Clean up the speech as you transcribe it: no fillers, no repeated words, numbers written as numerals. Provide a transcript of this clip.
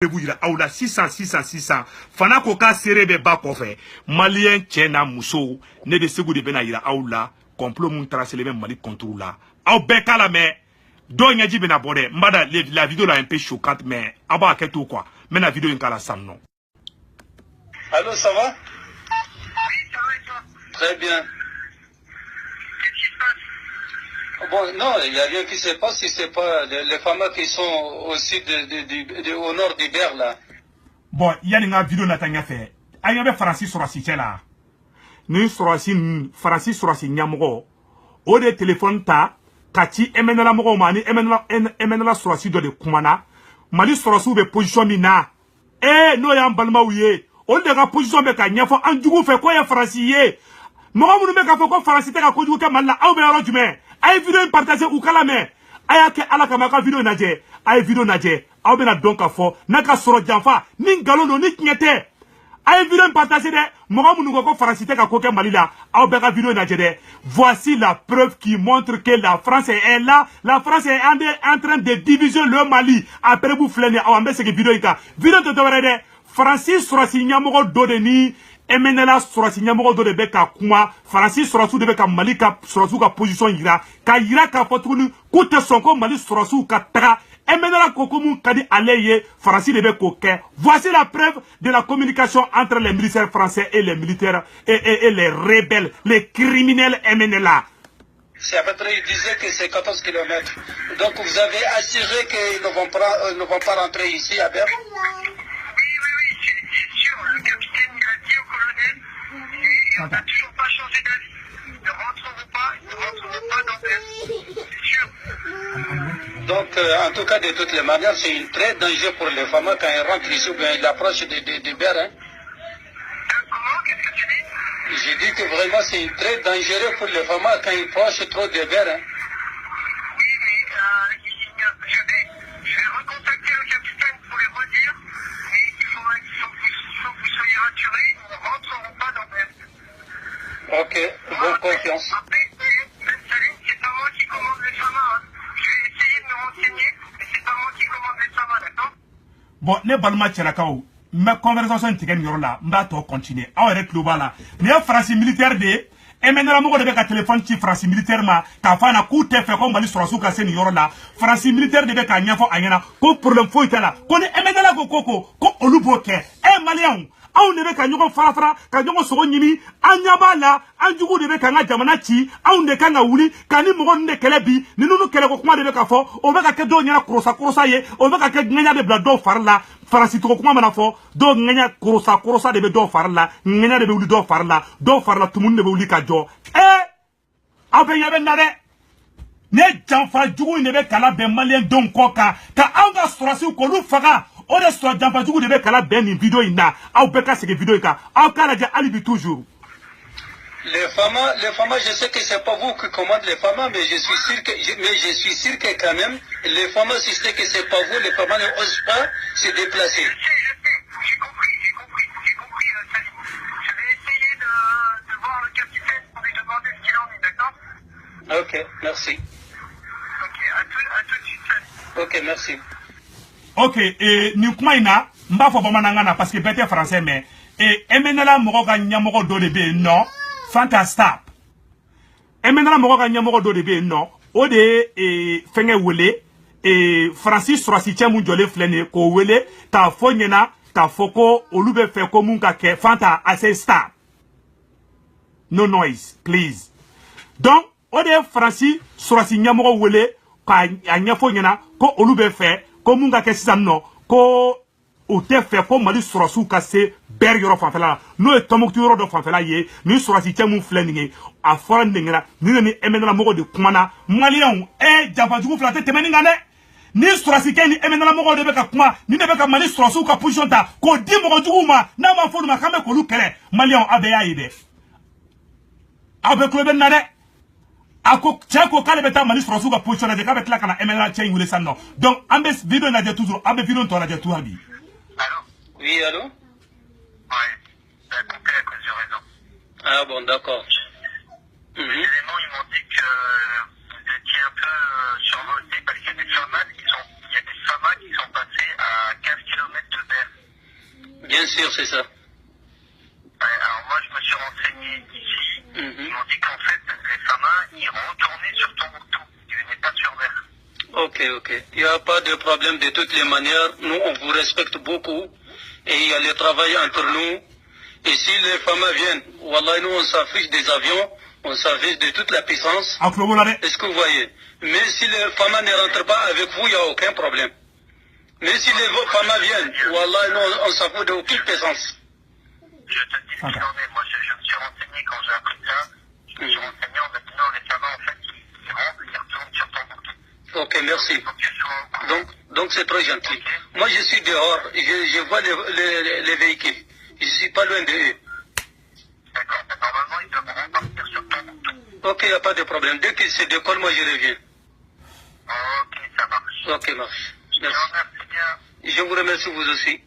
vous dire aula 600 fana ko ka sere be ba ko fe malien tchena muso ne be segu de bena ira aula complot mun tracé le Mali contre là au be kala mais do nyaji bena bode mbada la vidéo là un peu choquante mais aba ke tout quoi mais la vidéo en kala sam non. Allô, ça va? Oui, ça va et toi? Très bien. Qu'est-ce qui se passe? Bon, non, il n'y a rien qui se passe si c'est pas les femmes qui sont aussi au nord du Ber, là. Bon, il y a une vidéo Natania fait. Il y avait Francis Sorasi là. Nous Francis Sorasi Nyamogo. Au de téléphone ta, Kati Emenela Mogo Mani, Emenela Sorasi de Kumana. Mali Sorasu be position mina. Eh, no yam balma ouye. On de position be ka nyafo anjugu fe ko ya Francis ye. Mogo munu be ka fo ko Francis te ka ko jugu ke malla au be ro jume. Ay vidéo partager ou kala me. Aya ke ala ka maka vidéo naje. Ay vidéo naje. Au be na donc a fo naka soro janfa ni ngalo no ni knyete. Ay vidéo partager de mogo munu ko Francis te ka ko ke malila. Au be ka vidéo naje de. Voici la preuve qui montre que la France est là. La France est en train de diviser le Mali. Après vous flânez au ambe ce vidéo ika. Vidéo de de Francis Sorasi Nyamogo Dodeni Emenela Sorasi Nyamogo Dode beka kuma Francis Sorasu de beka Mali ka Sorasu ka position ira ka fotunu koute sonko Mali Sorasu ka taga Emenela kokomu kadi aleye Francis de beka. Voici la preuve de la communication entre les militaires français et les militaires et les rebelles, les criminels Emenela. C'est à peu près, il disait que c'est 14 km. Donc vous avez assuré qu'ils ne vont pas rentrer ici à Ber? On n'a toujours pas changé d'avis. Ils ne rentreront pas dans Ber. C'est sûr. Donc, en tout cas, de toutes les manières, c'est une très danger pour les femmes quand elles rentrent ici ou bien ils approchent de Ber. Hein. Comment? Qu'est-ce que tu dis? J'ai dit que vraiment c'est très dangereux pour les femmes quand ils approchent trop de Ber. Hein. Oui, mais je vais recontacter le capitaine pour lui redire. Mais il faut que vous soyez rassurés. Ils ne rentreront pas dans Ber. Ok, bonne confiance. Après, Salim, c'est pas moi qui commande les Famas. Je vais essayer de me renseigner, mais c'est pas moi qui commande les Famas, d'accord? Bon, ne balma tchelakao. Ma conversation tiken yorola, mba to continuer. Awere klobala. Ne France militaire de Emenela Mogo de beka téléphone ci France militaire ma ka fana ku te fe ko Mali Sorasu ka sen yorola. France militaire de beka nyafo anyana ko problème fo itala. Ko ne Emenela ko oluboke. Malien aw ne be ka ɲɔgɔn farafara ka ɲɔgɔn sogo ɲimi an ɲa b'a la an jugu de be ka n ka jamana ci anw de kan ka wuli ka ni mɔgɔ ninnu de kɛlɛ bi ni nunu kɛlɛ ko kuma de be ka fɔ o be ka kɛ dɔw ɲɛna korosa ye o be ka kɛ ŋɛɲa de bila dɔw fari la Faransi tɔgɔ kuma mana fɔ dɔw ŋɛɲa korosa de be dɔw fari la ŋɛɲa de be wuli dɔw fari la tumuni de be wuli ka jɔ aw bɛ ɲɛ bɛ na dɛ ne janfa jugu in de be kala bɛn maliyɛn denw kɔ kan ka anw ka sɔrɔsiw k'olu faga. On est sur la vidéo de Bekala Ben une vidéo ina au Beka c'est vidéo ka au Canada alibi toujours. Les femmes, je sais que c'est pas vous qui commandez les femmes, mais je suis sûr que quand même les femmes, si c'est que c'est pas vous, les femmes ne osent pas se déplacer. J'ai compris, Salim. Je vais essayer de voir le capitaine pour lui demander ce qu'il en est, d'accord? Ok, merci. Ok, à tout de suite, Salim. Ok, merci. Ok, ni kuma ina mba fo bamananga parce que bête français mais Emenela Mogo ka nyamogo do de be non Fanta stop. Emenela Mogo ka nyamogo do de be non o de fenge wele Francis Sorasi chemu jole flene ko wele ta fo nyena ta foko olube fe ko mun ka ke Fanta ase stop. No noise please. Donc o de Francis Sorasi nyamogo wele ka anyafo nyena ko olube fe ko mun ka kɛ sisan nɔ ko o tɛ fɛ ko Mali Sorasiw ka se Ber yɔrɔ fanfɛla la n'o ye Tɔnbukutu yɔrɔ dɔ fanfɛla ye ni Sorasi cɛ mun filɛ nin ye a fɔra nin ɲɛna ni Emenela Mogo de kumana maliyɛnw janfajugu fila tɛ tɛmɛ nin kan dɛ ni Sorasi kɛ ni Emenela Mogo de bɛ ka kuma ni de bɛ ka Mali Sorasiw ka position ta k'o di mɔgɔ juguw ma n'a ma fɔ olu ma k'an bɛ k'olu kɛlɛ maliyɛnw aw bɛɛ y'a ye dɛ aw bɛɛ tulo bɛ nin na dɛ. Ako tchako kale beta Mali Sorasiw ka position la de ka betla kana Emenela cɛ wele san non donc an bɛ vidéo lajɛ toujours an bɛ vidéo tɔ lajɛ tout bi. Allô? Oui, allô? Ouais, ça a coupé à cause du réseau. Ah bon, d'accord. Les éléments, ils m'ont dit que vous étiez un peu survolté parce qu'il y a des FAMAS qui sont passés à 15 km de Bien sûr, c'est ça. Alors moi, je me suis renseigné ici. Ils m'ont dit qu'en fait, les FAMA, ils retournaient sur Tombouctou. Ils venaient pas sur Ver. Ok. Il n'y a pas de problème de toutes les manières. Nous, on vous respecte beaucoup. Et il y a le travail entre nous. Et si les FAMA viennent, Wallah, nous, on s'affiche des avions. On s'affiche de toute la puissance. Est-ce que vous voyez? Mais si les FAMA ne rentrent pas avec vous, il n'y a aucun problème. Mais si les FAMA viennent, Wallah, nous, on s'en fout de toute puissance. Je te dis ce qu'il en est. Moi, je me suis renseigné quand j'ai appris ça. Je me suis renseigné en maintenant les FAMA, en fait, ils rentrent, ils retournent sur Tombouctou. Ok, merci. Donc c'est très gentil. Okay. Moi, je suis dehors. Je vois les véhicules. Je ne suis pas loin d'eux. D'accord. Normalement, ils devront partir sur Tombouctou. Ok, il n'y a pas de problème. Dès qu'ils se décollent, moi, je reviens. Ok, ça marche. Ok, marche. Merci. Je vous remercie, vous aussi.